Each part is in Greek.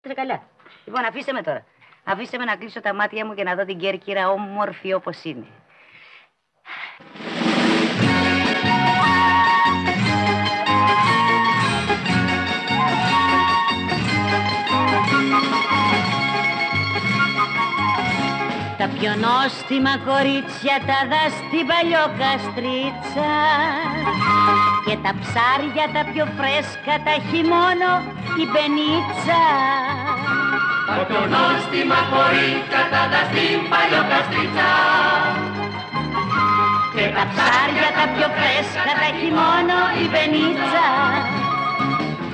Είσαι καλά. Λοιπόν, αφήστε με τώρα. Αφήστε με να κλείσω τα μάτια μου και να δω την Κέρκυρα όμορφη όπως είναι. Τα πιο νόστιμα κορίτσια τα δα στην Παλιοκαστρίτσα και τα ψάρια τα πιο φρέσκα τα έχει μόνο η Μπενίτσα. Τα πιο νόστιμα κορίτσια τα δα στην Παλιοκαστρίτσα και τα ψάρια τα πιο φρέσκα τα έχει μόνο η Μπενίτσα.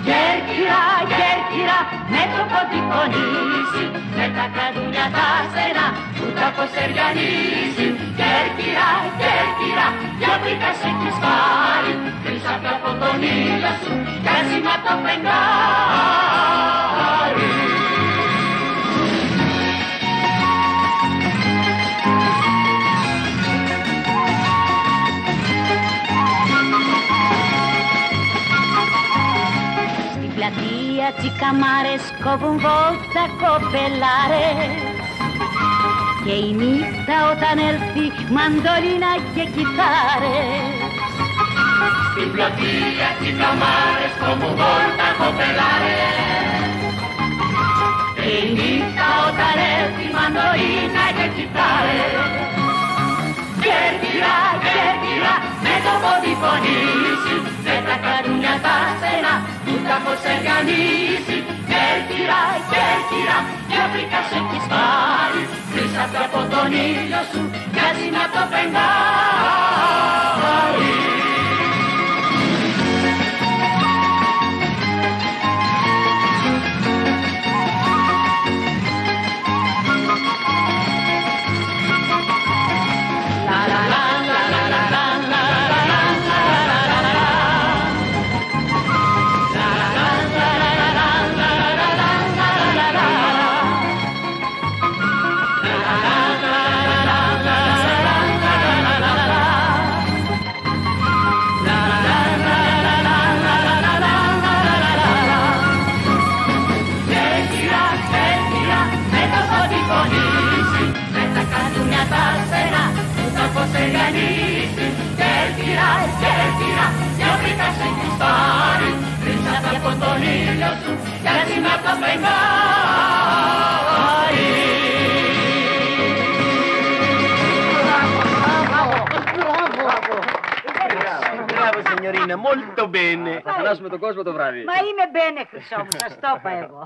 Κέρκυρα, Κέρκυρα, με το ποτικονίσι, με τα καδούνια τα στενά που τα κοσεριανίζει. Κέρκυρα, Κέρκυρα, για βρήκα σε έχεις πάρει, πίσω από τον ήλιο σου, κάζει με το φεγγάρι. Πλατεία τσικαμάρες κόβουν βόλτα κοπελάρες και η νύχτα όταν έρθει μαντολίνα και κιθάρες. Στην πλατεία τσικαμάρες κόβουν βόλτα κοπελάρες και η νύχτα όταν έρθει μαντολίνα και κιθάρες. Κέρκυρα, Κέρκυρα, με το πόδι φωνήσει, με τα καρούνια τα στενά που τα κοσεριανίζει. Κέρκυρα, Κέρκυρα, για βρήκα σε έχεις πάρει, πίσω από τον ήλιο σου, μοιάζει με το φεγγάρι. Κέρκυρα, Κέρκυρα, για βρήκα σε έχεις πάρει, πίσω από τον ήλιο σου, μοιάζει με το φεγγάρι. Μπράβο, signorina, molto bene. Θα χαλάσουμε τον κόσμο το βράδυ. Μα είμαι μπένε, χρυσό μου, σας το είπα εγώ.